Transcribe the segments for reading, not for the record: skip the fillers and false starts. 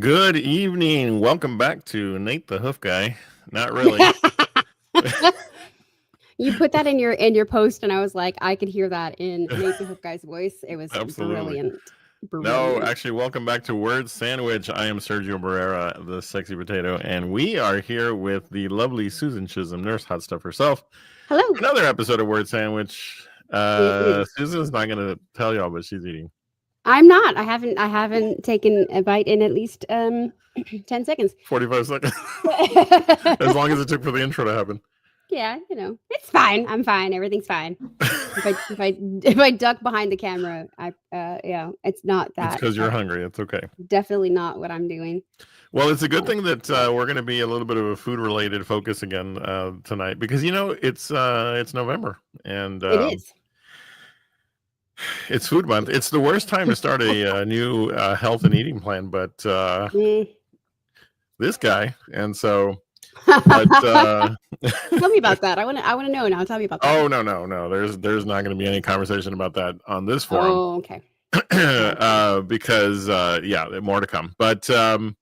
Good evening. Welcome back to Nate the Hoof Guy. Not really. You put that in your post, and I was like, I could hear that in Nate the Hook Guy's voice. It was Absolutely. brilliant. No, Brilliant. actually, welcome back to Word Sandwich. I am Sergio Barrera, the sexy potato, and we are here with the lovely Susan Chisholm, Nurse Hot Stuff herself. Hello. Another episode of Word Sandwich. It is. Susan's not going to tell y'all, but she's eating. I'm not. I haven't taken a bite in at least 10 seconds. 45 seconds. As long as it took for the intro to happen. Yeah, it's fine. I'm fine. Everything's fine. If I duck behind the camera, it's not that. It's because you're hungry. It's okay. Definitely not what I'm doing. Well, it's a good thing that we're going to be a little bit of a food-related focus again tonight, because it's November and It is. it's Food Month. It's the worst time to start a new health and eating plan, but this guy, and so. But, tell me about that. I want to know now. Tell me about that. Oh no. There's not going to be any conversation about that on this forum. Oh, okay. Because more to come. But so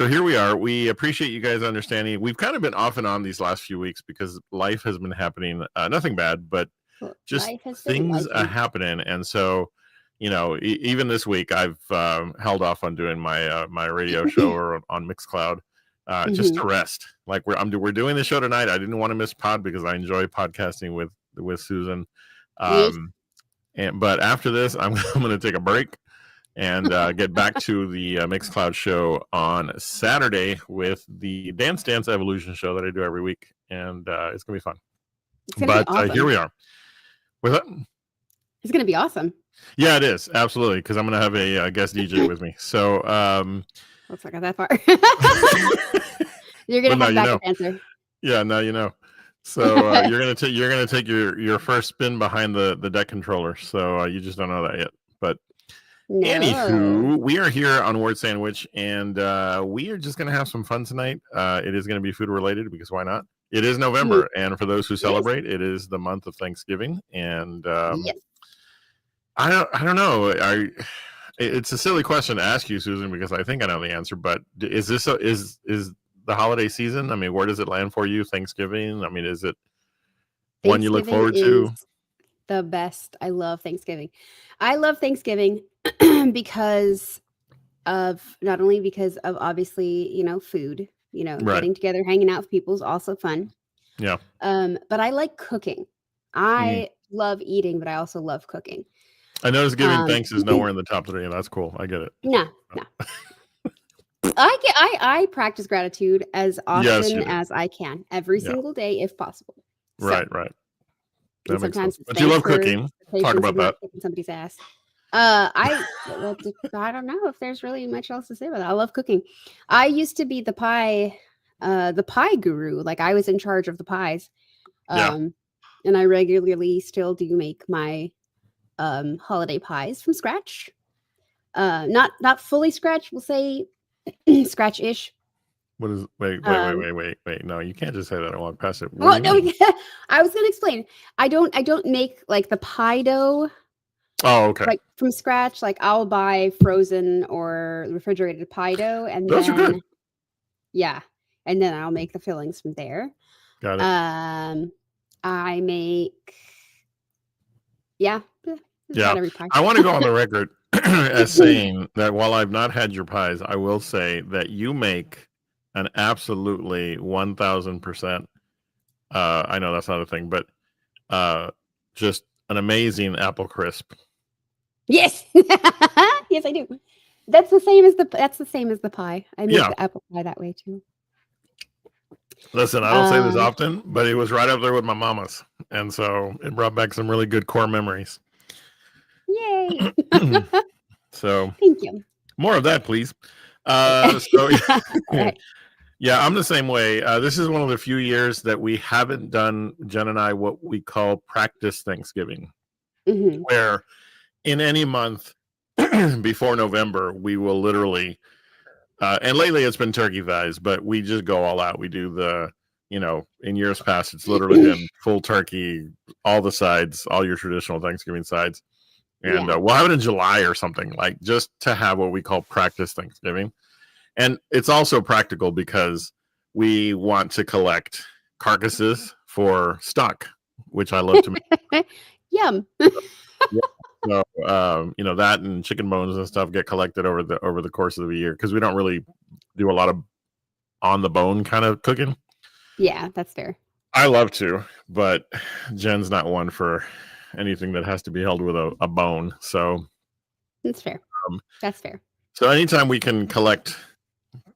here we are. We appreciate you guys understanding. We've kind of been off and on these last few weeks because life has been happening. Nothing bad, but just things are happening. And so, even this week, I've held off on doing my radio show or on Mixcloud. Just to rest. Like we're doing the show tonight. I didn't want to miss pod because I enjoy podcasting with Susan. But after this, I'm going to take a break and get back to the Mixcloud show on Saturday with the Dance Dance Evolution show that I do every week, and it's going to be fun. But awesome. Here we are. With it, it's going to be awesome. Yeah, it is absolutely, because I'm going to have a guest DJ with me. So. Let's not go that far. You're gonna have backup answer. Yeah, now you know. So you're gonna take your first spin behind the deck controller. So you just don't know that yet. But anywho, we are here on Word Sandwich, and we are just gonna have some fun tonight. It is gonna be food related because why not? It is November, and for those who celebrate, it is the month of Thanksgiving. And yes. I don't know. It's a silly question to ask you, Susan, because I think I know the answer. But is this is the holiday season? I mean, where does it land for you? Thanksgiving? I mean, is it one you look forward to? The best. I love Thanksgiving. I love Thanksgiving because of obviously, food. Right. Getting together, hanging out with people is also fun. Yeah. But I like cooking. I love eating, but I also love cooking. I notice giving thanks is nowhere in the top 3, and that's cool. I get it. No. I practice gratitude as often as I can, every single day, if possible. Right. That makes sense. But you love cooking. Talk about that. Somebody's ass. I don't know if there's really much else to say about that. I love cooking. I used to be the pie guru. Like I was in charge of the pies. And I regularly still do make my holiday pies from scratch. Not fully scratch, we'll say scratch-ish. What is wait. No, you can't just say that and walk past it. Well, no, I was gonna explain. I don't make like the pie dough. Oh, okay. Like from scratch. Like I'll buy frozen or refrigerated pie dough, and those are good. Yeah, and then I'll make the fillings from there. Got it. I make. Yeah. I want to go on the record as saying that while I've not had your pies, I will say that you make an absolutely 1,000%. I know that's not a thing, but just an amazing apple crisp. Yes, yes, I do. That's the same as the pie. I make the apple pie that way too. Listen, I don't say this often, but it was right up there with my mama's, and so it brought back some really good core memories. Yay! So thank you. More of that, please. Yeah, I'm the same way. This is one of the few years that we haven't done, Jen and I, what we call practice Thanksgiving, where in any month before November, we will literally, and lately it's been turkey thighs, but we just go all out. We do the, in years past, it's literally been full turkey, all the sides, all your traditional Thanksgiving sides. and Yeah. we'll have it in July or something, like just to have what we call practice Thanksgiving. And it's also practical because we want to collect carcasses for stock, which I love to make. Yum. So, that and chicken bones and stuff get collected over the course of the year because we don't really do a lot of on the bone kind of cooking. Yeah, that's fair. I love to, but Jen's not one for anything that has to be held with a bone. So That's fair. That's fair. So anytime we can collect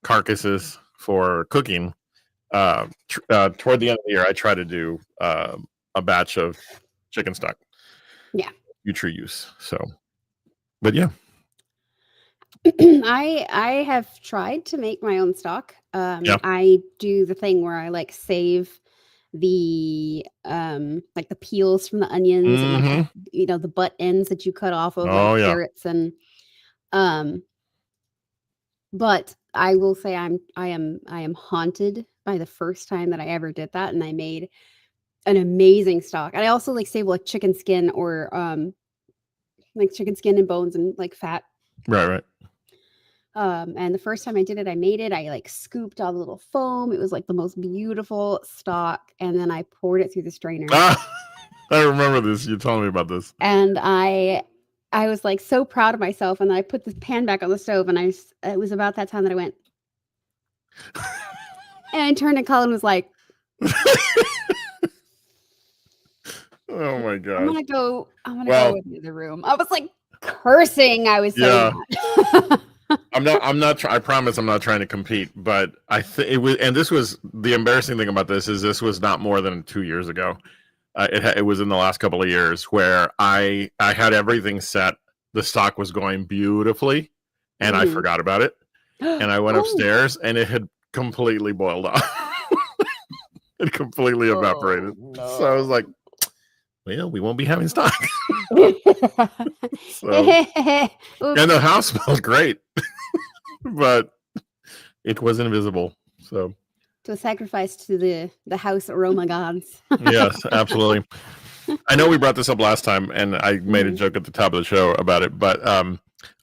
carcasses for cooking, toward the end of the year, I try to do a batch of chicken stock. Yeah. Future use. So, but yeah. I have tried to make my own stock. Yeah. I do the thing where I like save the like the peels from the onions and like the butt ends that you cut off of like carrots and but I will say I am haunted by the first time that I ever did that, and I made an amazing stock. And I also like save like chicken skin or like chicken skin and bones and like fat. Right. And the first time I did it, I made it. I like scooped all the little foam. It was like the most beautiful stock, and then I poured it through the strainer. I remember this. You told me about this. And I was like so proud of myself, and then I put the pan back on the stove, and it was about that time that I went, and I turned to Colin and was like, "Oh my god, I'm gonna go in the other room." I was like cursing. I was so mad. I'm not. I promise I'm not trying to compete, but it was, and this was the embarrassing thing about this is this was not more than 2 years ago. It was in the last couple of years where I had everything set. The stock was going beautifully, and I forgot about it. And I went upstairs, and it had completely boiled off. It completely evaporated. No. So I was like, well, we won't be having stock. And the house smelled great, but it was invisible. So to a sacrifice to the house aroma gods. Yes, absolutely. I know we brought this up last time, and I made a joke at the top of the show about it, but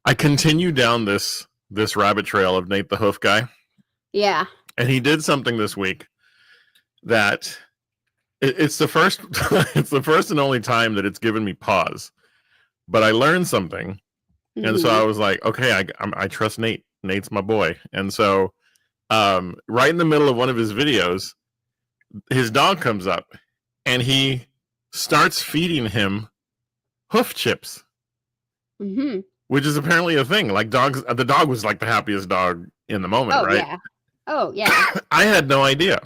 I continue down this rabbit trail of Nate the Hoof Guy. Yeah, and he did something this week that it's the first it's the first and only time that it's given me pause. But I learned something, and so I was like, okay, I trust Nate. Nate's my boy, and so right in the middle of one of his videos, his dog comes up, and he starts feeding him hoof chips, which is apparently a thing. Like dogs, the dog was like the happiest dog in the moment, right? Yeah. Oh yeah. I had no idea.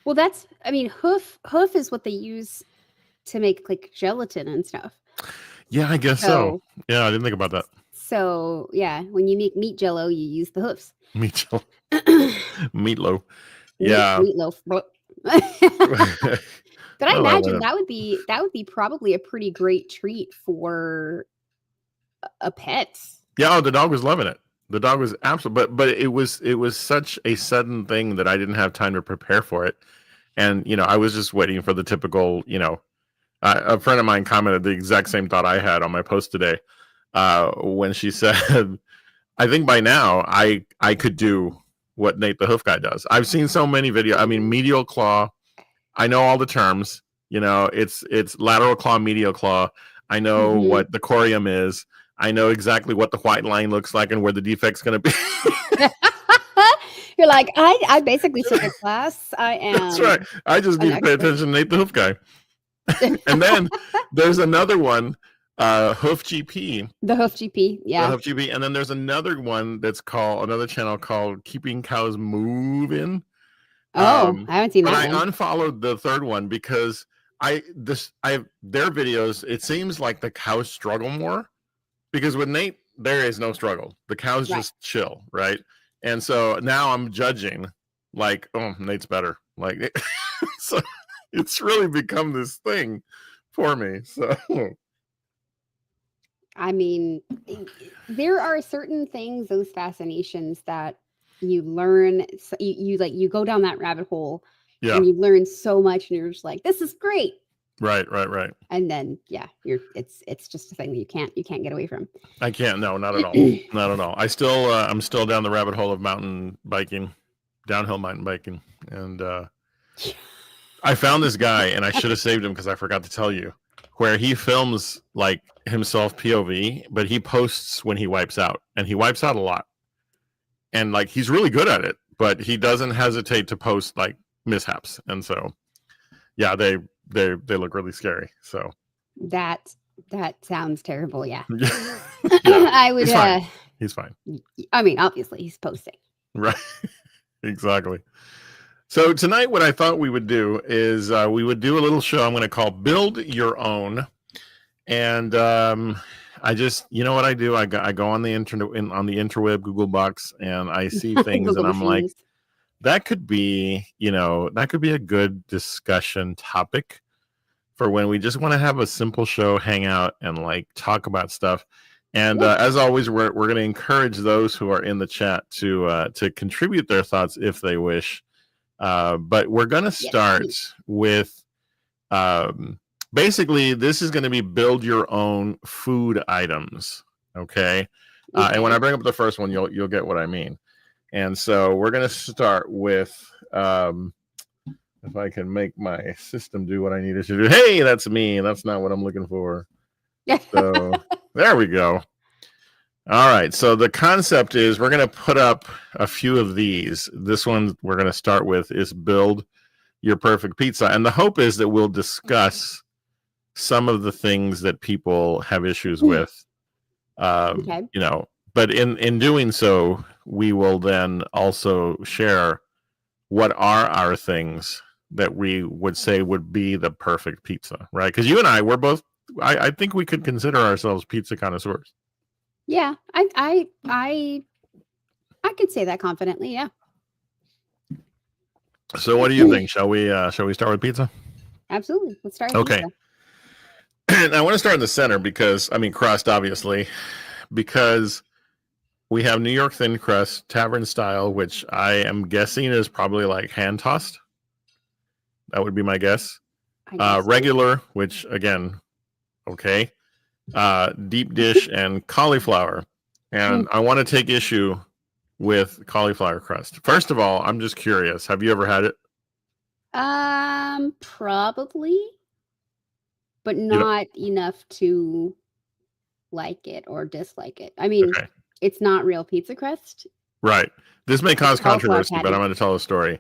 Well, hoof is what they use to make like gelatin and stuff. Yeah, I guess so. Yeah, I didn't think about that. So yeah, when you make meat jello, you use the hoofs. Meat jello. Meatloaf. Yeah. Meatloaf. But I imagine that would be probably a pretty great treat for a pet. Yeah, the dog was loving it. The dog was absolutely, but it was such a sudden thing that I didn't have time to prepare for it. And, I was just waiting for the typical, a friend of mine commented the exact same thought I had on my post today when she said, I think by now I could do what Nate the Hoof Guy does. I've seen so many videos. I mean, medial claw. I know all the terms. It's lateral claw, medial claw. I know what the corium is. I know exactly what the white line looks like and where the defect's going to be. You're like, I basically took a class. I am. That's right. I just need to pay attention to Nate the Hoof Guy. And then there's another one, Hoof GP. The Hoof GP, yeah. The Hoof GP. And then there's another one another channel called Keeping Cows Moving. Oh, I haven't seen that. But I unfollowed the third one because their videos, it seems like the cows struggle more. Because with Nate, there is no struggle. The cows just chill, right? And so now I'm judging, like, oh, Nate's better. Like, so it's really become this thing for me. So, I mean, there are certain things, those fascinations that you learn. You go down that rabbit hole, and you learn so much, and you're just like, this is great. Right. And then it's just a thing that you can't get away from. I can't. No, not at all. Not at all. I'm still down the rabbit hole of mountain biking, downhill mountain biking, and I found this guy, and I should have saved him because I forgot to tell you, where he films like himself POV, but he posts when he wipes out, and he wipes out a lot, and like he's really good at it, but he doesn't hesitate to post like mishaps, and so yeah, they look really scary. So that sounds terrible. Yeah, yeah, I would. He's fine. I mean, obviously, he's posting. Right. Exactly. So tonight, what I thought we would do is we would do a little show I'm going to call Build Your Own. And I just, you know what I do? I go on the internet, on the interweb, Google Box, and I see things and I'm like, that could be, that could be a good discussion topic for when we just want to have a simple show, hang out, and like talk about stuff. And as always, we're going to encourage those who are in the chat to contribute their thoughts if they wish. But we're going to start with basically this is going to be build your own food items. Okay. And when I bring up the first one, you'll get what I mean. And so we're going to start with if I can make my system do what I need it to do. Hey, that's me. That's not what I'm looking for. So there we go. All right. So the concept is we're going to put up a few of these. This one we're going to start with is build your perfect pizza. And the hope is that we'll discuss some of the things that people have issues with. Okay. But in doing so, we will then also share what are our things that we would say would be the perfect pizza, right? Because you and I, we're both, I think we could consider ourselves pizza connoisseurs. Yeah, I could say that confidently. Yeah. So, what do you think? Shall we start with pizza? Absolutely. Let's start with pizza. And I want to start in the center because crust, obviously, because we have New York thin crust, tavern style, which I am guessing is probably like hand tossed. That would be my guess. Regular, which again, okay. Deep dish and cauliflower. And I want to take issue with cauliflower crust. First of all, I'm just curious. Have you ever had it? Probably, but not enough to like it or dislike it. I mean, it's not real pizza crust. Right. This may cause controversy, but I'm going to tell a story.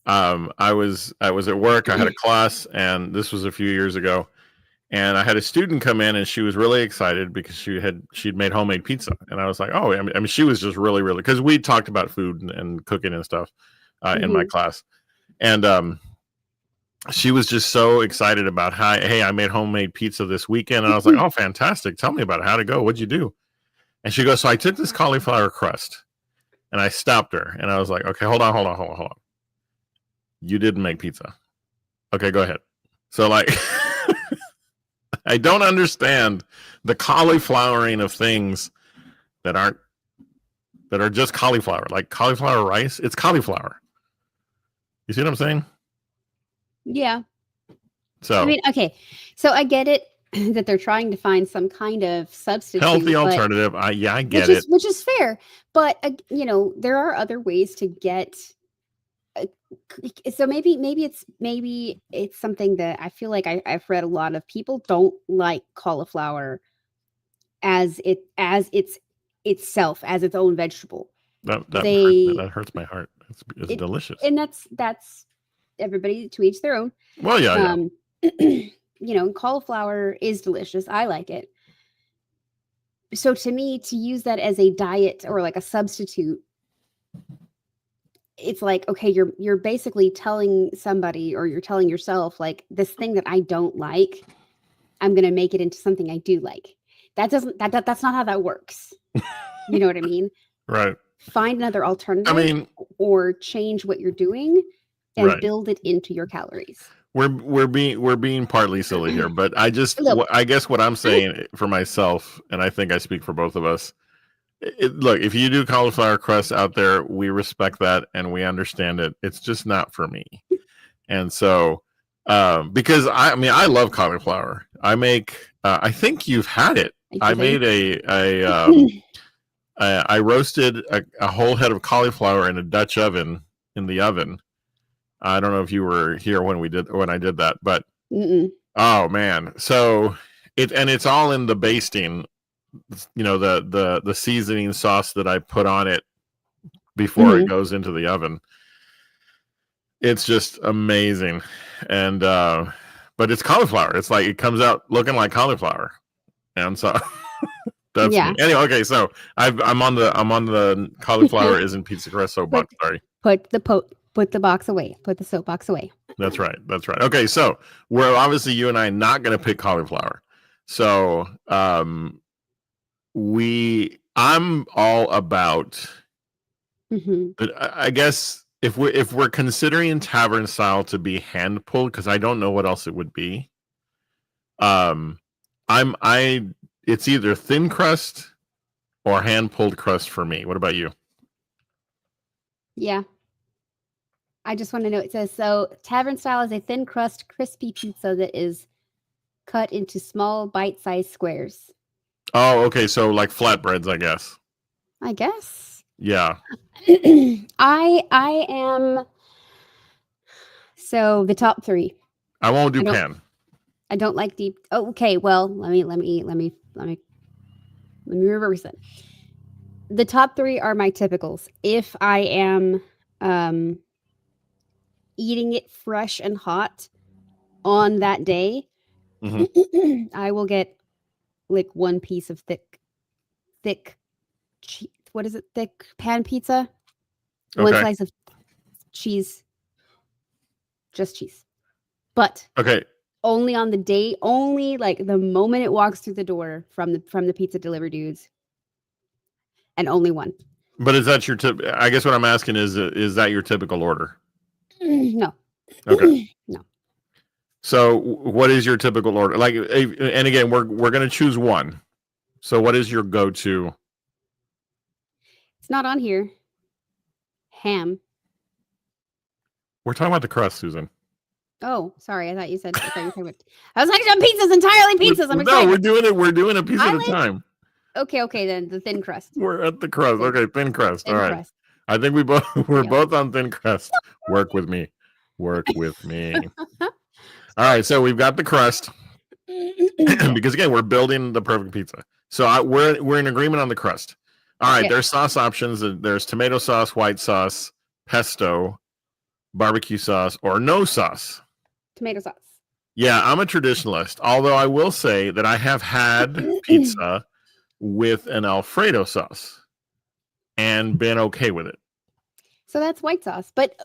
I was at work. I had a class, and this was a few years ago. And I had a student come in, and she was really excited because she'd made homemade pizza. And I was like, oh, I mean, she was just really, really, because we talked about food and cooking and stuff in my class. And she was just so excited about hey, I made homemade pizza this weekend. And I was like, oh, fantastic. Tell me about it. How'd it go? What'd you do? And she goes, so I took this cauliflower crust, and I stopped her. And I was like, okay, hold on. You didn't make pizza. Okay, go ahead. So like... I don't understand the cauliflowering of things that are just cauliflower, like cauliflower rice. It's cauliflower. You see what I'm saying? Yeah. So I mean, okay. So I get it that they're trying to find some kind of substitute, healthy alternative. I get it, which is fair. But there are other ways to get. So maybe it's something that I feel like I've read a lot of people don't like cauliflower as itself as its own vegetable. That hurts my heart. It's delicious, and that's everybody to each their own. Well, yeah. Cauliflower is delicious. I like it. So to me, to use that as a diet or like a substitute, it's like, okay, you're basically telling somebody, or you're telling yourself, like, this thing that I don't like, I'm going to make it into something I do like. That's not how that works. You know what I mean? Right. Find another alternative, or change what you're doing and build it into your calories. We're being partly silly here, but I guess what I'm saying for myself, and I think I speak for both of us, look, if you do cauliflower crust out there, we respect that and we understand it. It's just not for me. And so Because I mean, I love cauliflower. I make. I think you've had it. I made I roasted a whole head of cauliflower in a Dutch oven in the oven. I don't know if you were here when I did that, but oh man, so it's all in the basting. You know, the seasoning sauce that I put on it before it goes into the oven. It's just amazing, and but it's cauliflower. It's like it comes out looking like cauliflower, and so that's me. Anyway. Okay, so I'm on the cauliflower isn't pizza crust soapbox. Sorry. Put the box away. Put the soapbox away. That's right. That's right. Okay, so we're obviously you and I not going to pick cauliflower. So I'm all about. I guess if we're considering tavern style to be hand pulled, because I don't know what else it would be. It's either thin crust or hand pulled crust for me. What about you? Yeah. I just want to know. It says, so tavern style is a thin crust, crispy pizza that is cut into small bite-sized squares. Oh, okay. So like flatbreads, I guess. Yeah. I am. So the top 3. I won't do pan. I don't like deep. Oh, okay. Well, let me reverse it. The top 3 are my typicals. If I am eating it fresh and hot on that day, I will get like one piece of thick what is it? Thick pan pizza. Okay. One slice of cheese. Just cheese. But okay. Only on the day, only like the moment it walks through the door from the pizza delivery dudes. And only one. But is that your I guess what I'm asking is that your typical order? No. Okay. No. So what is your typical order? Like, and again, we're going to choose one. So what is your go-to? It's not on here. Ham. We're talking about the crust, Susan. Oh, sorry. I thought you said. I was like, pizzas, entirely pizzas. I'm excited. No, we're doing it. We're doing a piece at a time. Okay. Then the thin crust. We're at the crust. Okay, thin crust. All right. Crust. I think we're both on thin crust. Work with me. All right. So we've got the crust because again, we're building the perfect pizza. So we're in agreement on the crust. All right. There's sauce options. There's tomato sauce, white sauce, pesto, barbecue sauce, or no sauce. Tomato sauce. Yeah, I'm a traditionalist. Although I will say that I have had pizza with an Alfredo sauce and been okay with it. So that's white sauce. But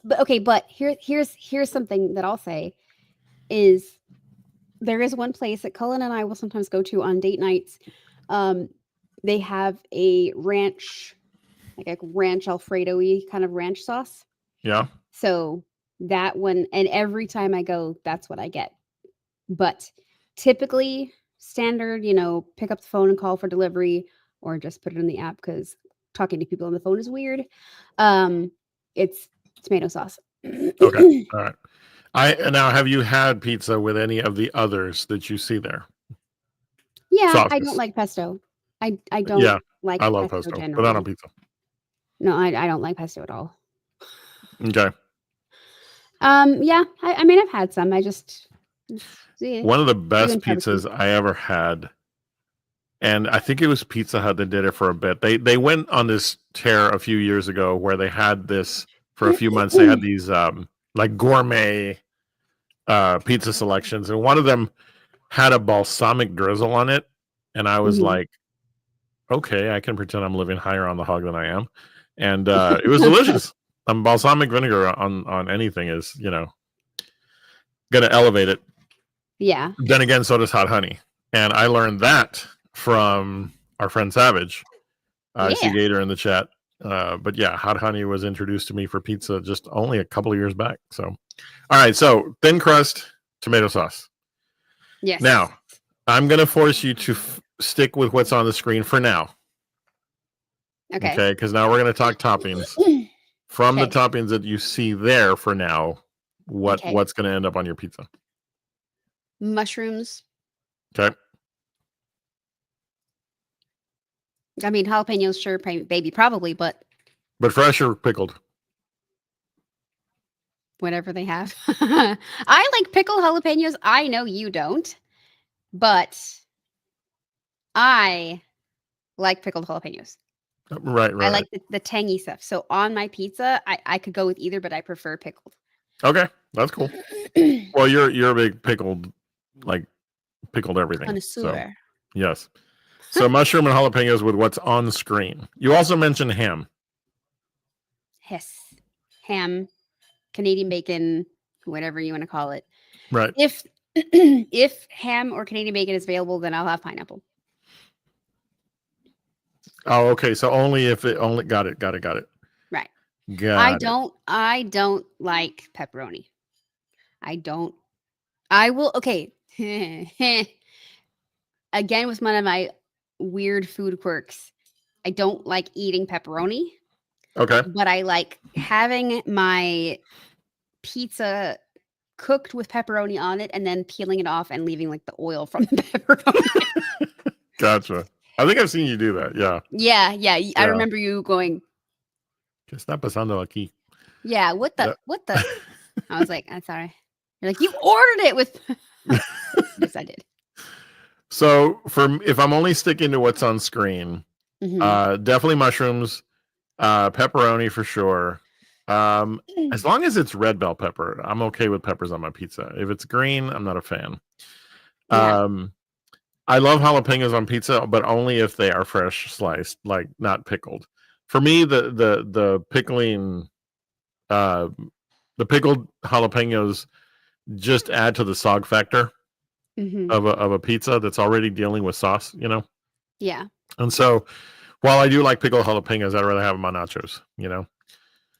here's something that I'll say is there is one place that Cullen and I will sometimes go to on date nights. They have a ranch, like a ranch Alfredo-y kind of ranch sauce. Yeah. So that one, and every time I go, that's what I get. But typically standard, pick up the phone and call for delivery or just put it in the app because talking to people on the phone is weird. It's tomato sauce. Okay. All right. Now, have you had pizza with any of the others that you see there? Yeah, sauces? I don't like pesto. I don't like. I love pesto, but not on pizza. No, I don't like pesto at all. Okay. Yeah. I mean, I've had some. I just one of the best pizzas I ever had, and I think it was Pizza Hut that did it for a bit. They went on this tear a few years ago where they had this for a few months. They had these like gourmet pizza selections, and one of them had a balsamic drizzle on it, and I was like, okay, I can pretend I'm living higher on the hog than I am, and it was delicious. Balsamic vinegar on anything is, gonna elevate it. Yeah. Then again, so does hot honey, and I learned that from our friend Savage. I see Gator in the chat. But yeah, hot honey was introduced to me for pizza just only a couple of years back. So, all right. So thin crust, tomato sauce. Yes. Now, I'm going to force you to stick with what's on the screen for now. Okay. Okay. Because now we're going to talk toppings. From the toppings that you see there for now, what's going to end up on your pizza? mushrooms. Okay. I mean, jalapenos, sure, baby, probably, but But fresh or pickled? whatever they have. I like pickled jalapenos. I know you don't, but I like pickled jalapenos. Right, I right. like the tangy stuff. So on my pizza, I could go with either, but I prefer pickled. Okay, that's cool. Well, you're a big pickled, like pickled everything. So Connoisseur. yes. So mushroom and jalapenos with what's on screen. You also mentioned ham. Yes. Ham, Canadian bacon, whatever you want to call it. Right. If if ham or Canadian bacon is available, then I'll have pineapple. Oh, okay. So only if it only got it. Right. Got I don't like pepperoni. I will okay. Again with one of my weird food quirks. I don't like eating pepperoni, Okay. but I like having my pizza cooked with pepperoni on it and then peeling it off and leaving like the oil from the pepperoni. Gotcha. I think I've seen you do that. Yeah. Yeah. I Yeah. remember you going, ¿Qué está pasando aquí? yeah, what the? Yeah. I was like, I'm sorry. You're like, you ordered it with. Yes, I did. So if I'm only sticking to what's on screen, Mhm. definitely mushrooms, pepperoni for sure. As long as it's red bell pepper, I'm okay with peppers on my pizza. If it's green, I'm not a fan. Yeah. I love jalapenos on pizza, but only if they are fresh sliced, like not pickled. For me, the pickling, the pickled jalapenos just add to the sog factor Mhm. of a pizza that's already dealing with sauce, you know. Yeah. And so, while I do like pickled jalapenos, I'd rather have them on nachos, you know,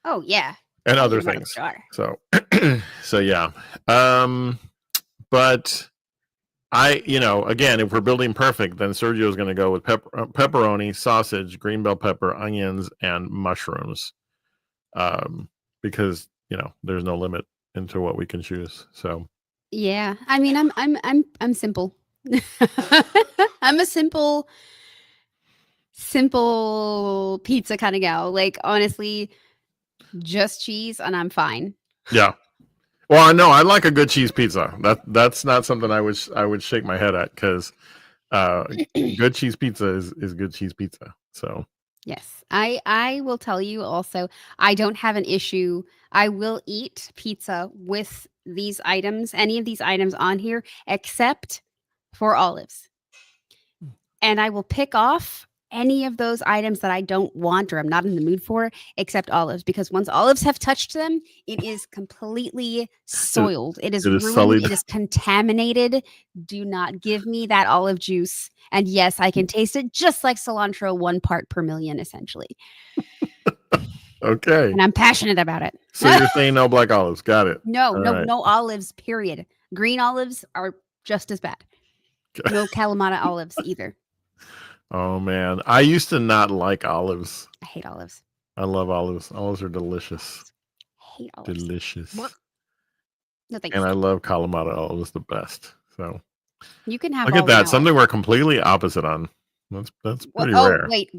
Oh yeah. and other Another things. jar. So, so yeah. But again, if we're building perfect, then Sergio's going to go with pepperoni, sausage, green bell pepper, onions, and mushrooms, because there's no limit into what we can choose. So Yeah. I mean, I'm simple. I'm a simple pizza kind of gal. Like honestly, just cheese and I'm fine. yeah. Well, I know I like a good cheese pizza. That's not something I would shake my head at because good cheese pizza is good cheese pizza. So Yes. I will tell you also, I don't have an issue. I will eat pizza with these items, any of these items on here, except for olives. And I will pick off any of those items that I don't want or I'm not in the mood for, except olives, because once olives have touched them, it is completely soiled. It is it is ruined. sullied. It is contaminated. Do not give me that olive juice. And yes, I can taste it just like cilantro, 1 part per million, essentially. Okay. And I'm passionate about it. So you're saying no black olives. Got it. No, All no, right. no olives, period. Green olives are just as bad. No Kalamata olives either. Oh man, I used to not like olives. I hate olives. I love olives. Olives are delicious. I hate olives. Delicious. No thanks. And I love Kalamata olives the best. So You can have look at all that. now. Something we're completely opposite on. That's pretty rare. Oh wait,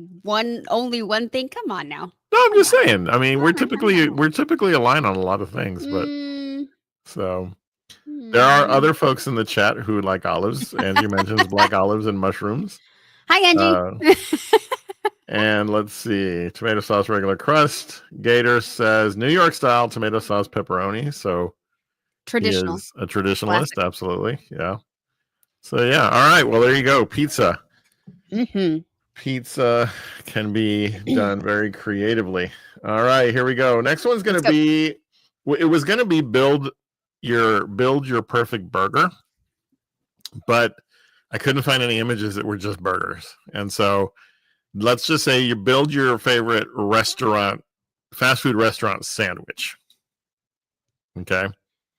only one thing. Come on now. No, I'm just Come on. saying. I mean, Come we're on, come typically aligned on a lot of things, but Mm, so there are mm. other folks in the chat who like olives. Angie mentions black olives and mushrooms. Hi, Angie. And let's see, tomato sauce, regular crust. Gator says New York style tomato sauce pepperoni. So Traditional. he is a traditionalist, absolutely. Yeah. So yeah, all right. Well, there you go. Pizza. Mm-hmm. Pizza can be done very creatively. All right, here we go. Next one's going to be. It was going to be build your perfect burger, but I couldn't find any images that were just burgers, and so let's just say you build your favorite fast food restaurant sandwich. Okay.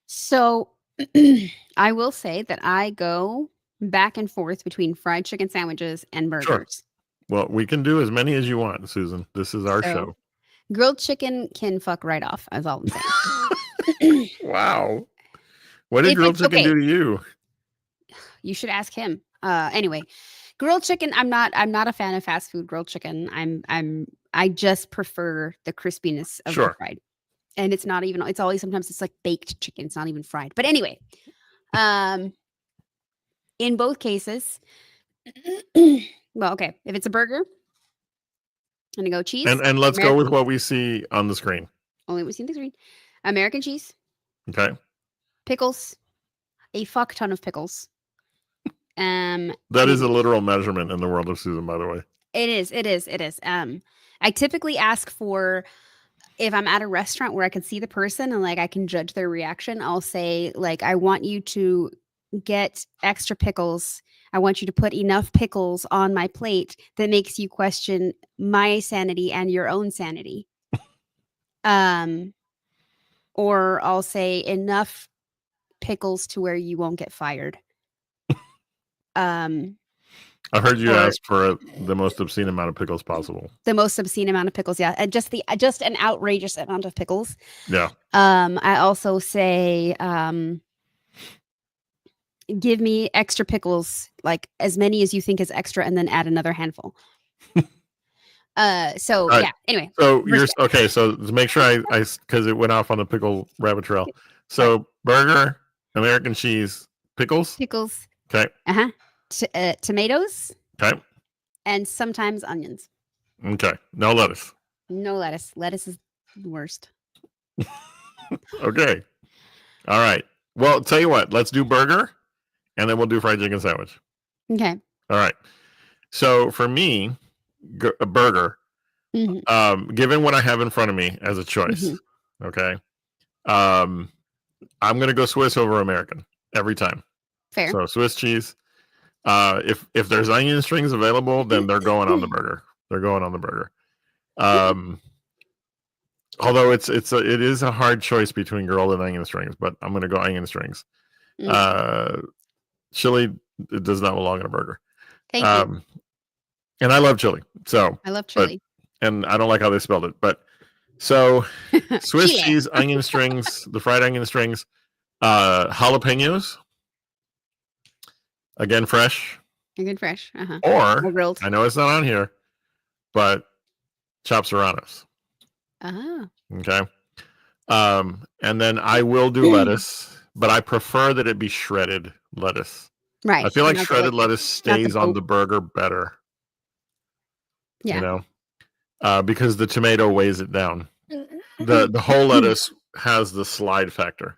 So I will say that I go back and forth between fried chicken sandwiches and burgers. Sure. Well, we can do as many as you want, Susan. This is our show. Grilled chicken can fuck right off, is all I'm saying. Wow. What did grilled chicken do to you? You should ask him. Anyway, grilled chicken. I'm not a fan of fast food grilled chicken. I just prefer the crispiness of the Sure. fried. And it's not even, it's always, sometimes it's like baked chicken. It's not even fried. But anyway, in both cases, well, okay, if it's a burger, I'm gonna go cheese. And let's go with what we see on the screen. Only we see the screen. American cheese, Okay. pickles, a fuck ton of pickles. That is a literal measurement in the world of Susan, by the way. It is. I typically ask for, if I'm at a restaurant where I can see the person and like I can judge their reaction, I'll say like, I want you to get extra pickles. I want you to put enough pickles on my plate that makes you question my sanity and your own sanity. Or I'll say enough pickles to where you won't get fired. I've heard you ask for the most obscene amount of pickles possible. The most obscene amount of pickles, yeah, and just an outrageous amount of pickles. Yeah. I also say, give me extra pickles, like as many as you think is extra, and then add another handful. So right. Yeah. Anyway. So you're okay. So to make sure I because it went off on the pickle rabbit trail. So burger, American cheese, pickles. Okay. Tomatoes. Okay. And sometimes onions. Okay. No lettuce. No lettuce. Lettuce is the worst. Okay. All right. Well, tell you what. Let's do burger, and then we'll do fried chicken sandwich. Okay. All right. So for me, a burger. Mm-hmm. Given what I have in front of me as a choice, okay. I'm gonna go Swiss over American every time. Fair. So Swiss cheese. If there's onion strings available, then they're going on the burger. They're going on the burger. Although it is a hard choice between grilled and onion strings, but I'm gonna go onion strings. Chili, it does not belong in a burger. Thank you. And I love chili. So I love chili. And I don't like how they spelled it, but so Swiss cheese, onion strings, the fried onion strings, jalapenos. Again, fresh. Again, fresh. Uh-huh. Or grilled. I know it's not on here, but chopped serranos. Okay. And then I will do lettuce, but I prefer that it be shredded lettuce. Right. I feel like shredded lettuce stays on the burger better. Yeah. You know, because the tomato weighs it down. The whole lettuce has the slide factor.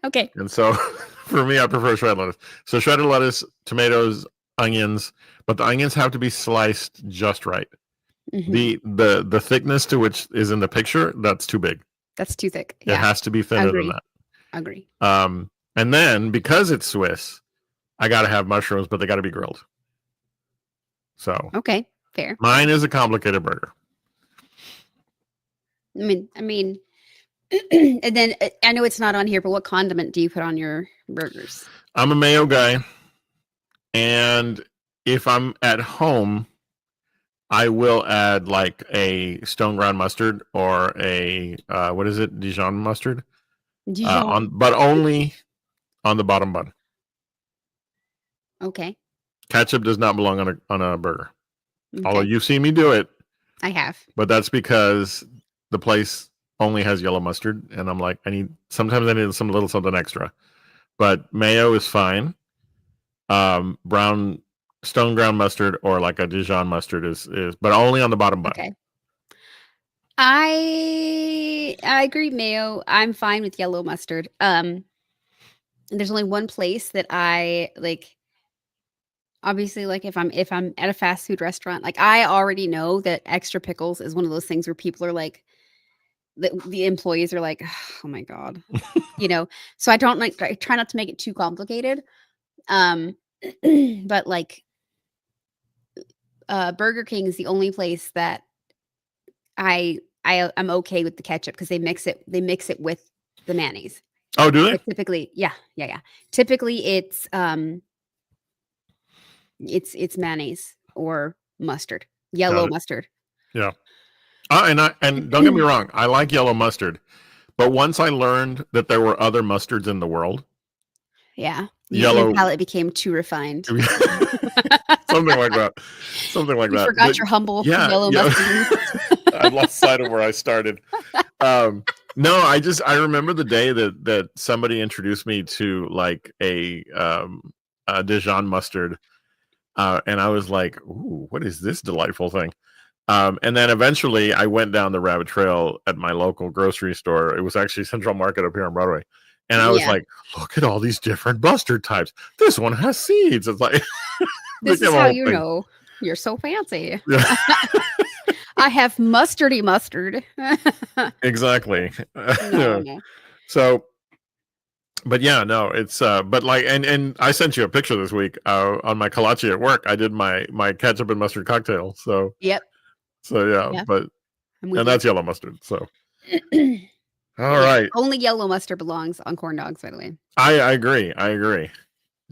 Okay. And so for me, I prefer shredded lettuce. So shredded lettuce, tomatoes, onions, but the onions have to be sliced just right. The thickness to which is in the picture, that's too big. That's too thick. It has to be thinner than that. Agree. And then because it's Swiss, I got to have mushrooms, but they got to be grilled. So okay, fair. Mine is a complicated burger. I mean, and then I know it's not on here, but what condiment do you put on your burgers? I'm a mayo guy, and if I'm at home, I will add like a stone ground mustard or a what is it, Dijon mustard? But only on the bottom bun. Okay. Ketchup does not belong on a burger. Okay. Although you've seen me do it. I have. But that's because the place only has yellow mustard, and I'm like, sometimes I need some little something extra. But mayo is fine. Brown stone ground mustard or like a Dijon mustard is but only on the bottom bun. Okay. I agree, mayo. I'm fine with yellow mustard. There's only one place that I like. Obviously, like if I'm at a fast food restaurant, like I already know that extra pickles is one of those things where people are like, the employees are like, oh my God, you know. So I try not to make it too complicated. But like, Burger King is the only place that I'm okay with the ketchup because they mix it with the mayonnaise. Oh, do they? But typically, yeah. Typically, it's mayonnaise or mustard, yellow mustard. Yeah. And don't get me wrong, I like yellow mustard, but once I learned that there were other mustards in the world, Yeah. Yellow. Your palate became too refined. Something like that. Something like You that. forgot But your humble yeah, yellow yeah. mustard roots. I lost sight of where I started. No, I remember the day that somebody introduced me to like a Dijon mustard, and I was like, "Ooh, what is this delightful thing?" And then eventually, I went down the rabbit trail at my local grocery store. It was actually Central Market up here on Broadway, and I was Yeah. like, "Look at all these different mustard types. This one has seeds." It's like This became is a how whole you thing. know you're so fancy. Yeah, I have mustardy mustard. exactly. No. So, but yeah, no, it's but like, and I sent you a picture this week on my kolache at work. I did my ketchup and mustard cocktail. Yep. So yeah, Yeah. but I'm with and you. that's yellow mustard. So all But yeah, right, only yellow mustard belongs on corn dogs, by the way. I agree.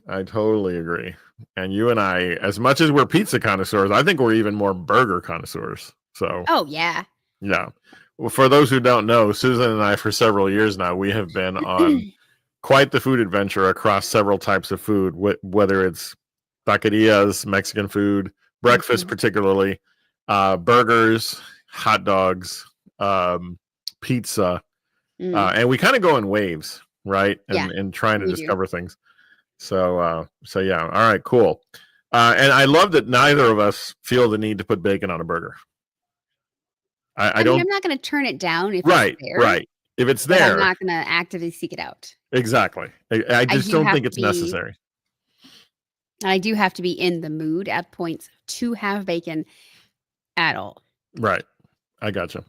I totally agree. And you and I, as much as we're pizza connoisseurs, I think we're even more burger connoisseurs. So Oh yeah. yeah. Well, for those who don't know, Susan and I, for several years now, we have been on quite the food adventure across several types of food, whether it's taquerias, Mexican food, breakfast, Mhm. particularly, burgers, hot dogs, pizza, Mm, and we kind of go in waves, right? yeah, And trying to we do. discover things. So yeah, all right, cool. And I love that neither of us feel the need to put bacon on a burger. I I mean, don't. I'm not going to turn it down if it's Right, there, right. If it's but I'm there, not going to actively seek it out. exactly. I I just do don't have think to it's be necessary. I do have to be in the mood at points to have bacon at all. Right. I gotcha.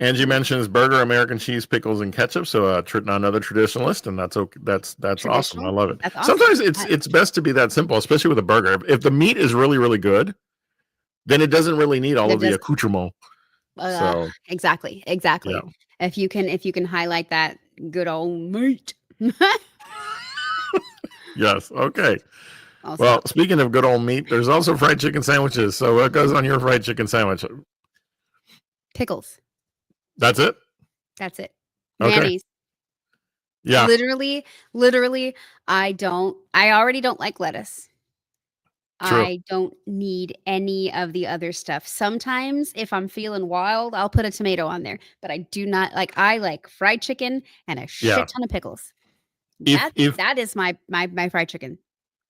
Angie Yeah. mentions burger, American cheese, pickles, and ketchup. So another traditionalist, and that's okay. That's awesome. I Traditional. love it. That's awesome. Sometimes it's best to be that simple, especially with a burger. If the meat is really really good, then it doesn't really need all That of the does accoutrement. So exactly. yeah. If you can highlight that good old meat. Yes. Okay. I'll Well, stop. speaking of good old meat, there's also fried chicken sandwiches. So what goes on your fried chicken sandwich? Pickles. That's it. That's it. Okay. Mayonnaise. Yeah. Literally, I already don't like lettuce. True. I don't need any of the other stuff. Sometimes if I'm feeling wild, I'll put a tomato on there, but I do not like I like fried chicken and a Yeah. shit ton of pickles. If That is my fried chicken.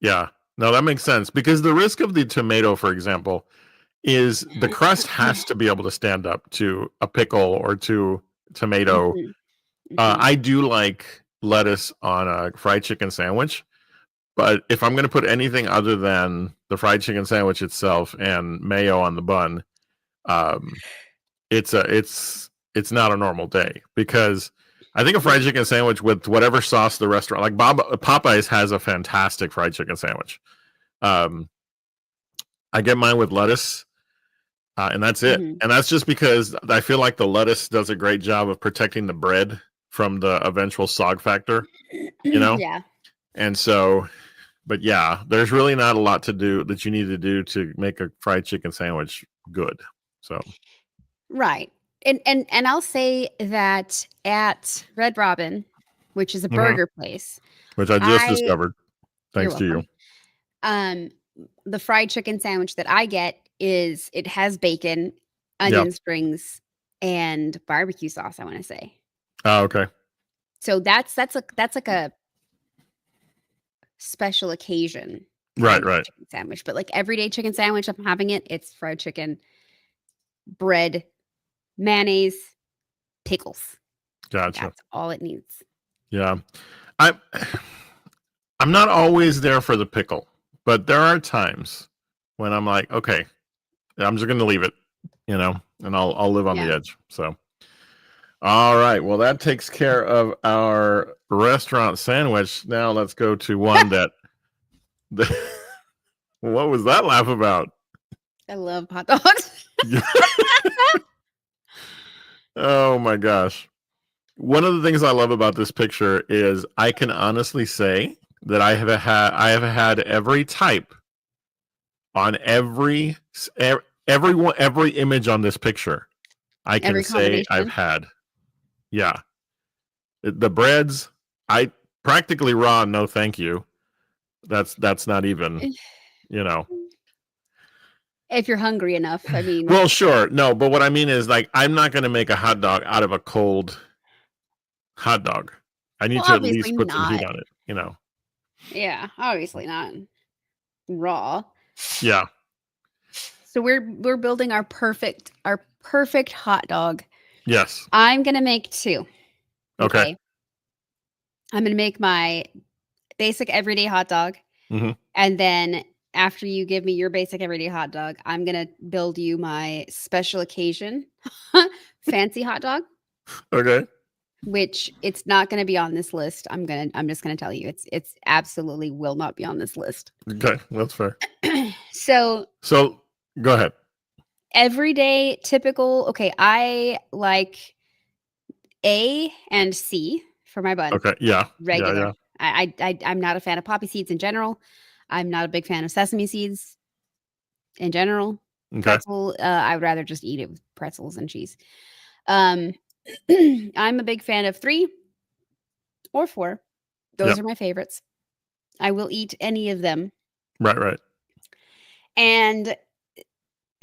Yeah. No, that makes sense because the risk of the tomato, for example, is the crust has to be able to stand up to a pickle or to tomato. Mhm, mhm. I do like lettuce on a fried chicken sandwich, but if I'm going to put anything other than the fried chicken sandwich itself and mayo on the bun, um, it's not a normal day because I think a fried chicken sandwich with whatever sauce the restaurant, like Popeyes has a fantastic fried chicken sandwich. Um, I get mine with lettuce, and that's it. Mhm. And that's just because I feel like the lettuce does a great job of protecting the bread from the eventual sog factor, you know? Yeah. And so, but yeah, there's really not a lot to do that you need to do to make a fried chicken sandwich good. So, Right. And I'll say that at Red Robin, which is a mhm, burger place, which I just I discovered you're thanks to you. welcome. Um, the fried chicken sandwich that I get it has bacon, Yeah. onion strings, and barbecue sauce, I wanna say. Oh, okay. So that's like a special occasion Right, kind of right. chicken sandwich, but, like, everyday chicken sandwich, I'm having it's fried chicken, bread, mayonnaise, pickles. Gotcha. That's all it needs. Yeah. I I'm not always there for the pickle, but there are times when I'm like, okay, I'm just gonna leave it, and I'll live on Yeah. the edge. So all right. Well, that takes care of our restaurant sandwich. Now let's go to one that what was that laugh about? I love hot dogs. Oh my gosh. One of the things I love about this picture is I can honestly say that I have had every type on every image on this picture. I can Every say I've combination. had. Yeah. The breads, I practically raw. No, thank you. That's not even, you know. If you're hungry enough, I mean. Well, sure, no, but what I mean is like I'm not going to make a hot dog out of a cold hot dog. I need Well, to at obviously least put some heat not. on it. You know. Yeah, obviously not raw. Yeah. So we're building our perfect hot dog. Yes. I'm gonna make 2. Okay. I'm gonna make my basic everyday hot dog, Hmm. and then after you give me your basic everyday hot dog, I'm gonna build you my special occasion fancy hot dog. Okay. Which it's not gonna be on this list. I'm just gonna tell you it's absolutely will not be on this list. Okay. That's fair. So So go ahead. everyday typical. Okay, I like A and C for my bun. Okay. Yeah. Regular. Yeah. I'm not a fan of poppy seeds in general. I'm not a big fan of sesame seeds in general. Okay. Pretzel, I would rather just eat it with pretzels and cheese. I'm a big fan of 3 or 4. Those Yep. are my favorites. I will eat any of them. Right. Right. And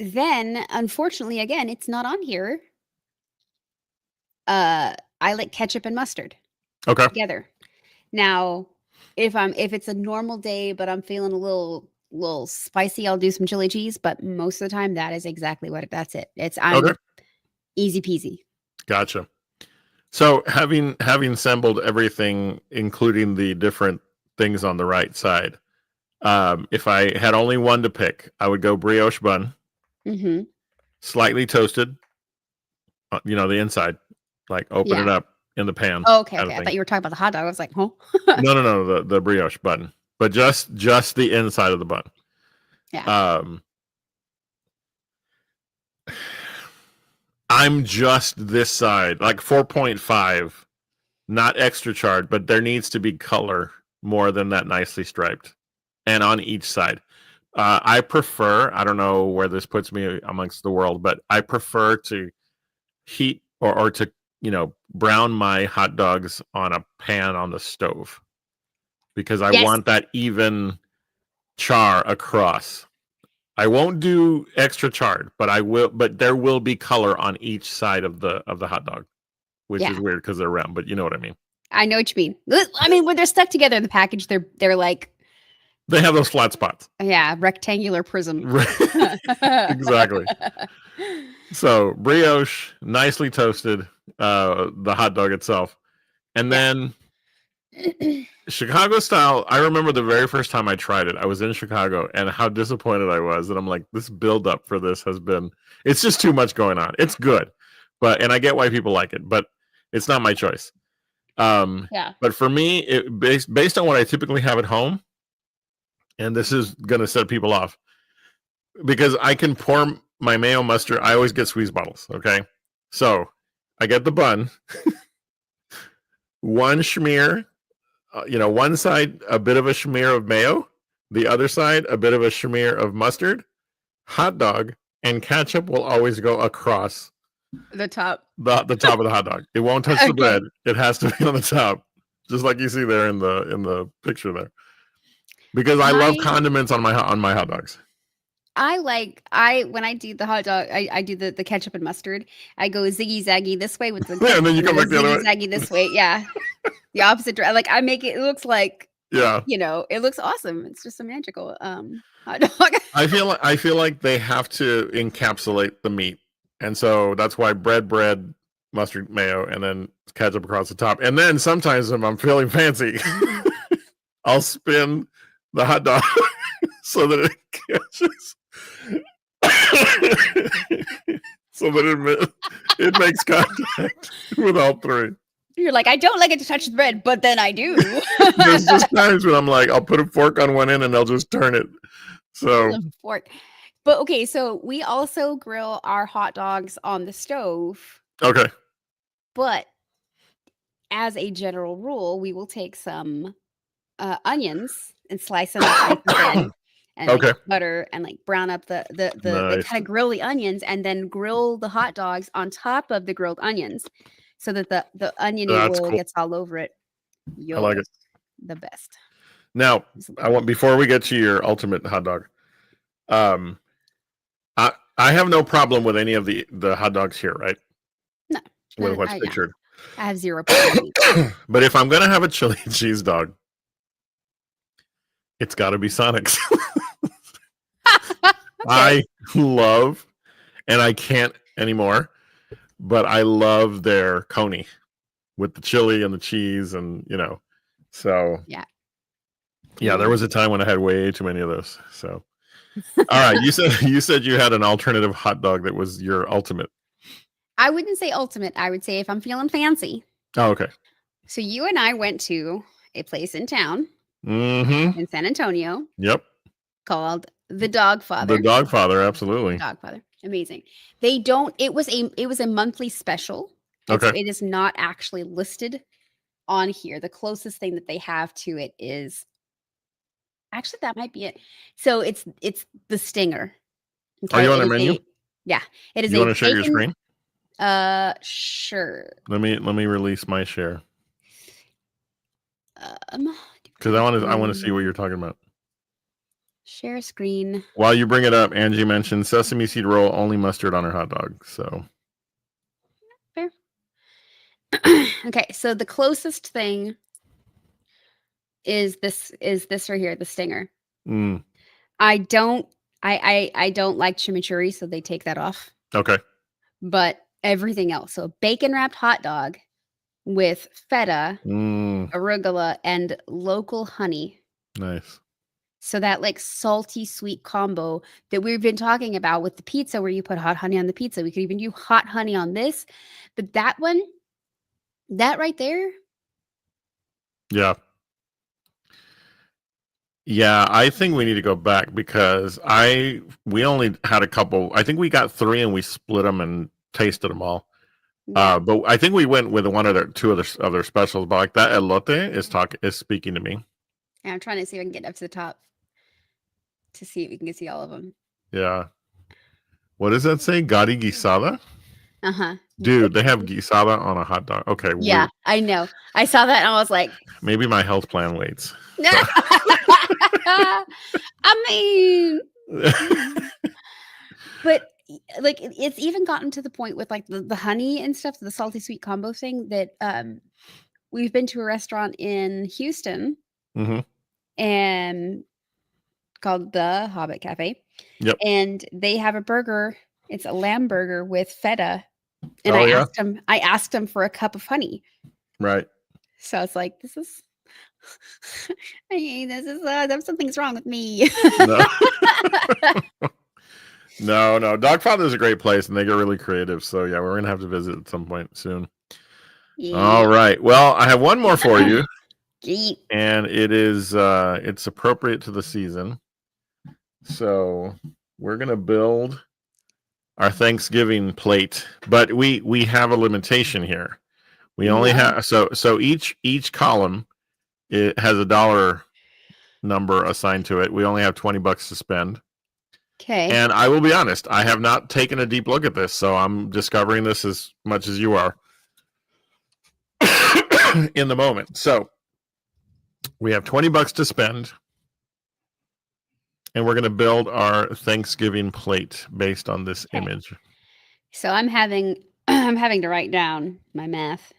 then, unfortunately, again, it's not on here. I like ketchup and mustard Okay. together. Now, if it's a normal day, but I'm feeling a little spicy, I'll do some chili cheese. But most of the time, that is exactly that's it. I'm Okay. easy peasy. Gotcha. So having assembled everything, including the different things on the right side, if I had only one to pick, I would go brioche bun, Mm-hmm. slightly toasted. The inside, like open it Yeah. up in the pan. Oh, okay. kind of Okay. I thing. thought you were talking about the hot dog. I was like, huh? No, the brioche bun, but just the inside of the bun. Yeah. I'm just this side, like 4.5, not extra charred, but there needs to be color more than that nicely striped, and on each side. I prefer. I don't know where this puts me amongst the world, but I prefer to heat or to brown my hot dogs on a pan on the stove because I Yes. want that even char across. I won't do extra charred, but I will. But there will be color on each side of the hot dog, which is Yeah. weird because they're round. But you know what I mean. I know what you mean. I mean, when they're stuck together in the package, they're like, They have those flat spots. yeah, rectangular prism. Exactly. So brioche, nicely toasted, the hot dog itself, and then Chicago style. I remember the very first time I tried it. I was in Chicago, and how disappointed I was. And I'm like, this build up for this has been. It's just too much going on. It's good, and I get why people like it, but it's not my choice. Yeah. But for me, based on what I typically have at home, and this is going to set people off because I can pour my mayo mustard. I always get squeeze bottles. Okay, so I get the bun, one schmear. One side a bit of a schmear of mayo, the other side a bit of a schmear of mustard, hot dog, and ketchup will always go across the top. The top of the hot dog. It won't touch the bread. It has to be on the top, just like you see there in the picture there. Because I love condiments on my hot dogs. When I do the hot dog, I do the ketchup and mustard. I go ziggy zaggy this way with the and then you come back the other way. Zaggy this way, yeah. The opposite. Like I make it. It looks like it looks awesome. It's just a magical hot dog. I feel like they have to encapsulate the meat, and so that's why bread, mustard, mayo, and then ketchup across the top. And then sometimes if I'm feeling fancy, I'll spin the hot dog so that it catches. So that it makes contact with all three. You're like, I don't like it to touch the bread, but then I do. There's just times when I'm like, I'll put a fork on one end and they'll just turn it. So fork. But okay, so we also grill our hot dogs on the stove. Okay. But as a general rule, we will take some onions and slice them up and like butter and like brown up the Nice. kind of grill the onions and then grill the hot dogs on top of the grilled onions so that the onion oil gets all over it. I like it. the best. Now, I want before we get to your ultimate hot dog, I have no problem with any of the hot dogs here, right? No, With what's yeah. pictured. I have 0 problem. But if I'm gonna have a chili cheese dog, it's got to be Sonic's. I love, and I can't anymore, but I love their coney with the chili and the cheese, and so Yeah. There was a time when I had way too many of those. So, all right, you said you had an alternative hot dog that was your ultimate. I wouldn't say ultimate. I would say if I'm feeling fancy. Oh, okay. So you and I went to a place in town Mm-hmm. in San Antonio. Yep. Called The Dogfather. The Dogfather, absolutely. Dogfather. Amazing. They don't, it was a monthly special. Okay. It is not actually listed on here. The closest thing that they have to it is actually that might be it. So it's the Stinger. Are you on their menu? Yeah. It is. You want to share your screen? Sure. Let me release my share. Because I want to see what you're talking about. Share screen. While you bring it up, Angie mentioned sesame seed roll, only mustard on her hot dog. So fair. Okay, so the closest thing is this right here, the Stinger. I don't like chimichurri, so they take that off. Okay. But everything else. So bacon wrapped hot dog with feta, arugula, and local honey. Nice. So that like salty sweet combo that we've been talking about with the pizza, where you put hot honey on the pizza. We could even do hot honey on this, but that right there. Yeah. Yeah, I think we need to go back because we only had a couple. I think we got 3 and we split them and tasted them all. Yeah. But I think we went with one of their 2 of their specials. But like that elote is speaking to me. Yeah, I'm trying to see if I can get up to the top to see if we can see all of them. Yeah. What does that say? Gari guisada? Uh-huh. Dude, they have guisada on a hot dog. Okay. Yeah, weird. I know. I saw that and I was like, maybe my health plan waits. I mean, but like it's even gotten to the point with like the honey and stuff, the salty sweet combo thing that we've been to a restaurant in Houston and called the Hobbit Cafe. Yep. And they have a burger. It's a lamb burger with feta. And I asked him for a cup of honey. Right. So it's like, there's something's wrong with me. No. Dogfather is a great place and they get really creative. So yeah, we're going to have to visit at some point soon. Yeah. All right. Well, I have one more for you. And it is, it's appropriate to the season. So we're going to build our Thanksgiving plate, but we have a limitation here. We only have, so each column, it has a dollar number assigned to it. We only have $20 to spend. Okay. And I will be honest, I have not taken a deep look at this, so I'm discovering this as much as you are in the moment. So we have $20 to spend, and we're going to build our Thanksgiving plate based on this image. So I'm having to write down my math.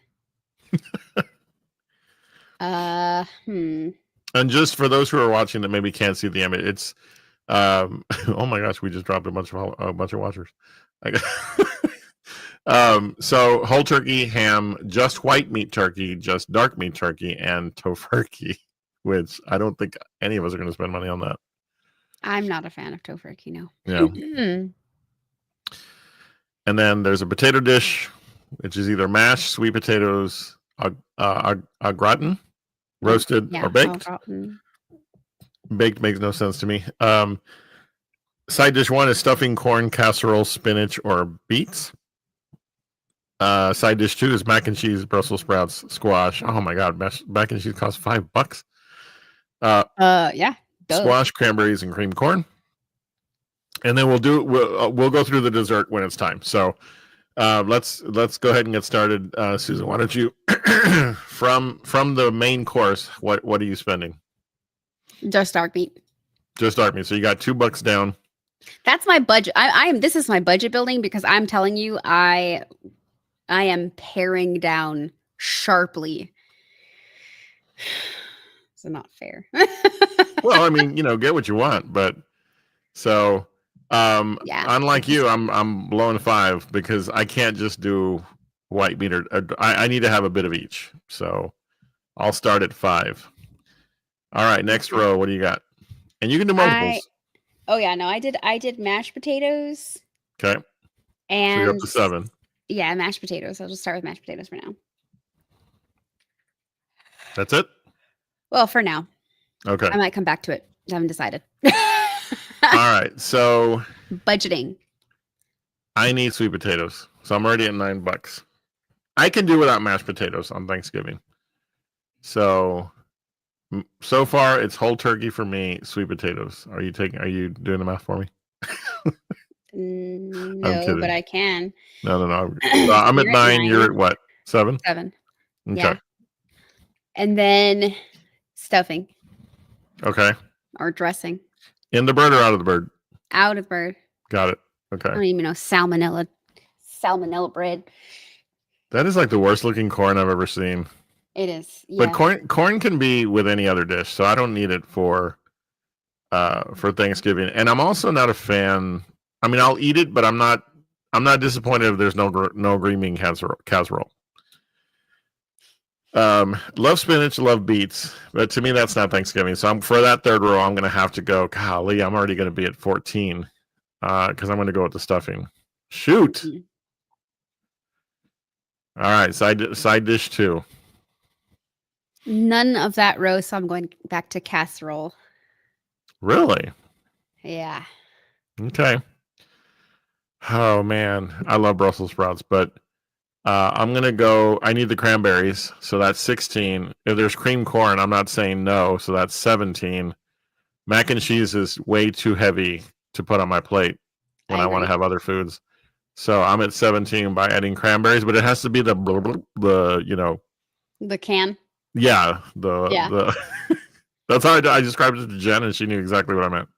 And just for those who are watching that maybe can't see the image, it's oh my gosh, we just dropped a bunch of watchers. So whole turkey, ham, just white meat turkey, just dark meat turkey, and tofurkey, which I don't think any of us are going to spend money on that. I'm not a fan of tofurkey, no. Yeah. And then there's a potato dish, which is either mashed sweet potatoes, au gratin, roasted or baked. Baked makes no sense to me. Side dish 1 is stuffing, corn, casserole, spinach, or beets. Side dish 2 is mac and cheese, Brussels sprouts, squash. Oh my God, mac and cheese costs $5. Yeah. Squash, cranberries, and cream corn. And then we'll go through the dessert when it's time. So let's go ahead and get started. Susan, why don't you from the main course, what are you spending? Just dark meat. Just dark meat. So you got $2 down. That's my budget. I am. This is my budget building because I'm telling you, I am paring down sharply. So not fair. Well, I mean, get what you want, but so Yeah. unlike you, I'm blowing 5 because I can't just do white meat or I need to have a bit of each. So I'll start at 5. All right, next row. What do you got? And you can do multiples. Oh yeah, no, I did mashed potatoes. Okay. And so you're up to 7. Yeah, mashed potatoes. I'll just start with mashed potatoes for now. That's it? Well, for now. Okay. I might come back to it. I haven't decided. All right. So budgeting. I need sweet potatoes. So I'm already at $9. I can do without mashed potatoes on Thanksgiving. So far it's whole turkey for me, sweet potatoes. Are you doing the math for me? No, but I can. No. I'm at 9. You're at what? 7? 7. Okay. Yeah. And then stuffing. Okay. Or dressing. In the bird or out of the bird? Out of the bird. Got it. Okay. I don't even know salmonella bread. That is like the worst looking corn I've ever seen. It is. Yeah. But corn can be with any other dish, so I don't need it for Thanksgiving. And I'm also not a fan. I mean, I'll eat it, but I'm not disappointed if there's no green bean casserole. Love spinach, love beets, but to me that's not Thanksgiving. So for that third row, I'm gonna have to go. Golly, I'm already gonna be at 14 because I'm gonna go with the stuffing. Shoot. Mm-hmm. All right, side dish 2. None of that row, so I'm going back to casserole. Really? Yeah. Okay. Oh man, I love Brussels sprouts, but I'm gonna go. I need the cranberries, so that's 16. If there's cream corn, I'm not saying no, so that's 17. Mac and cheese is way too heavy to put on my plate when I want to have other foods. So I'm at 17 by adding cranberries, but it has to be the can. Yeah, the that's how I described it to Jen, and she knew exactly what I meant.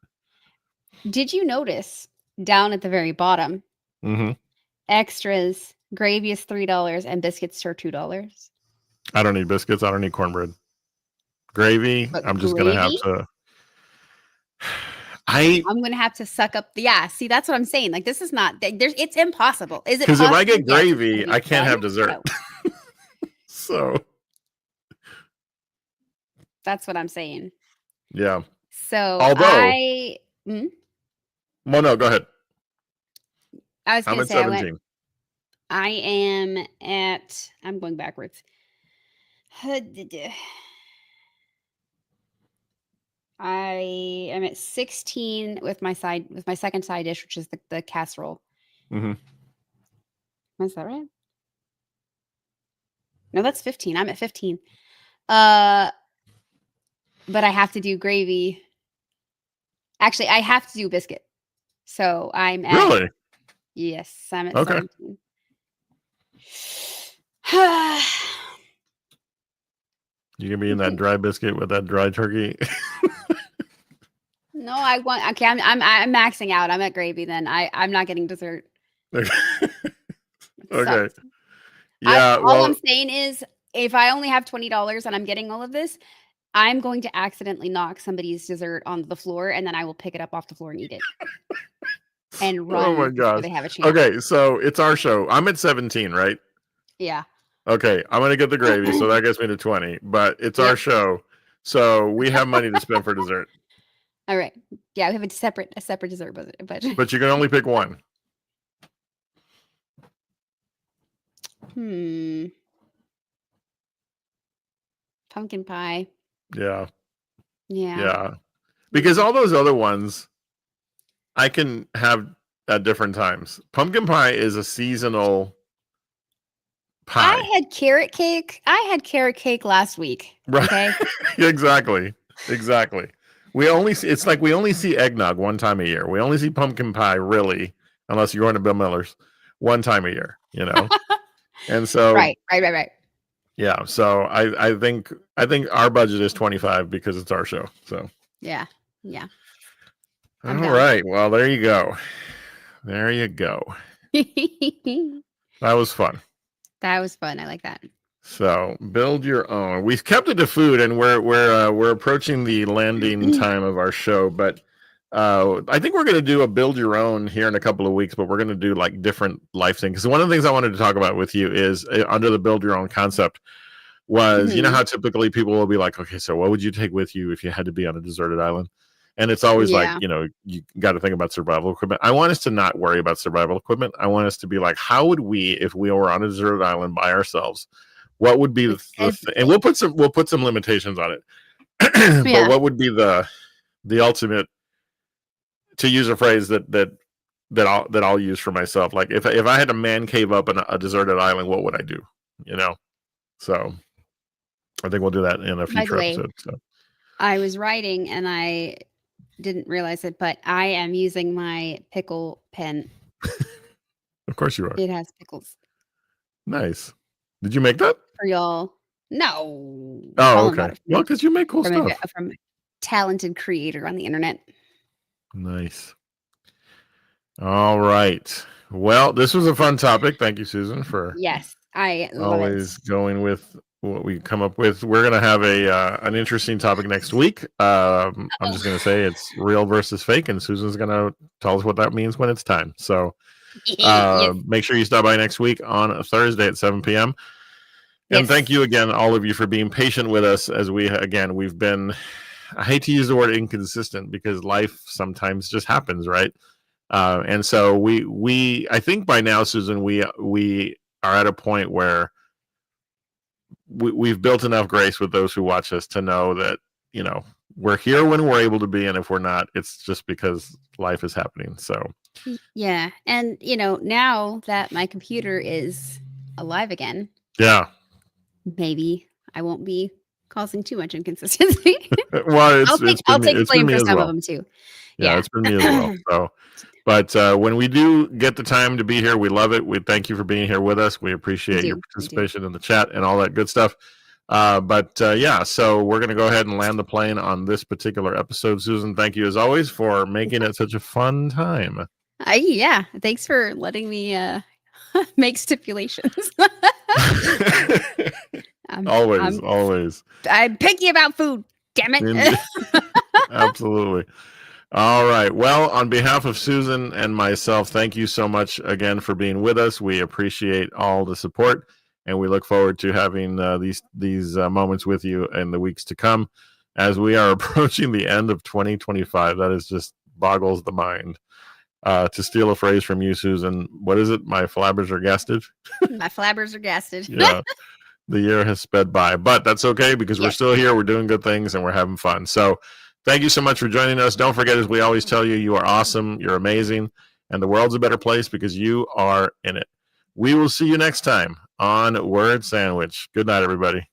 Did you notice down at the very bottom? Mm-hmm. Extras. Gravy is $3 and biscuits are $2. I don't need biscuits. I don't need cornbread. Gravy. But I'm just gonna have to. I'm gonna have to suck up the. Yeah, see, that's what I'm saying. Like, this is not. It's impossible. Is it? Because if I get gravy, I can't have dessert. No. So. That's what I'm saying. Yeah. So although. Well, no, go ahead. I was gonna say 17. I am at. I'm going backwards. I am at 16 with my second side dish, which is the casserole. Mm-hmm. Is that right? No, that's 15. I'm at 15. But I have to do gravy. Actually, I have to do biscuit. So I'm at. Really? Yes, I'm at okay. 17. You can be in that dry biscuit with that dry turkey. No, I want. Okay, I'm maxing out. I'm at gravy. Then I'm not getting dessert. Okay. Yeah. All I'm saying is, if I only have $20 and I'm getting all of this, I'm going to accidentally knock somebody's dessert on the floor, and then I will pick it up off the floor and eat it. And run. Oh my gosh. They have a chance. Okay, so it's our show. I'm at 17, right? Yeah. Okay, I'm gonna get the gravy, so that gets me to 20. But it's our show, so we have money to spend for dessert. All right. Yeah, we have a separate dessert budget. But you can only pick one. Pumpkin pie. Yeah. Yeah. Yeah. Because all those other ones I can have at different times. Pumpkin pie is a seasonal pie. I had carrot cake. Last week. Right. Okay. Exactly. We only see eggnog one time a year. We only see pumpkin pie, really, unless you're going to Bill Miller's, one time a year, And so right. Yeah, so I think our budget is 25 because it's our show. So Yeah. Yeah. all I'm down. right, well there you go. There you go. That was fun. That was fun. I like that. So build your own. We've kept it to food, and we're approaching the landing time of our show. But I think we're going to do a build your own here in a couple of weeks. But we're going to do like different life things. Because one of the things I wanted to talk about with you is under the build your own concept was you know how typically people will be like, okay, so what would you take with you if you had to be on a deserted island? And it's always like, you know, you got to think about survival equipment. I want us to not worry about survival equipment. I want us to be like, how would we, if we were on a deserted island by ourselves, what would be and we'll put some limitations on it. But what would be the ultimate, to use a phrase that I'll use for myself? Like if I had to man cave up in a deserted island, what would I do? You know? So I think we'll do that in a future episode. So. I was writing and I didn't realize it, but I am using my pickle pen. Of course you are. It has pickles. Nice. Did you make that? For y'all. No. Oh, okay. Well, because you make cool stuff. From a talented creator on the internet. Nice. All right. Well, this was a fun topic. Thank you, Susan, for I always going with what we come up with. We're going to have an interesting topic next week. I'm just going to say it's real versus fake, and Susan's going to tell us what that means when it's time. So make sure you stop by next week on a Thursday at 7 p.m. And thank you again, all of you, for being patient with us as we've been, I hate to use the word inconsistent because life sometimes just happens, right? And so I think by now, Susan, we are at a point where we've built enough grace with those who watch us to know that, you know, we're here when we're able to be, and if we're not, it's just because life is happening. So yeah, and you know, now that my computer is alive again, maybe I won't be causing too much inconsistency. Well, I'll take blame for some of them too. Yeah, it's been me as well. So, but when we do get the time to be here, we love it. We thank you for being here with us. We appreciate your participation in the chat and all that good stuff. So we're going to go ahead and land the plane on this particular episode. Susan, thank you as always for making it such a fun time. Thanks for letting me make stipulations. Always. I'm picky about food. Damn it. Absolutely. All right. Well, on behalf of Susan and myself, thank you so much again for being with us. We appreciate all the support, and we look forward to having these moments with you in the weeks to come as we are approaching the end of 2025. That is just boggles the mind. To steal a phrase from you, Susan, what is it? My flabbers are gasted? My flabbers are gasted. Yeah. The year has sped by, but that's okay because we're still here. We're doing good things and we're having fun. So thank you so much for joining us. Don't forget, as we always tell you, you are awesome. You're amazing. And the world's a better place because you are in it. We will see you next time on Word Sandwich. Good night, everybody.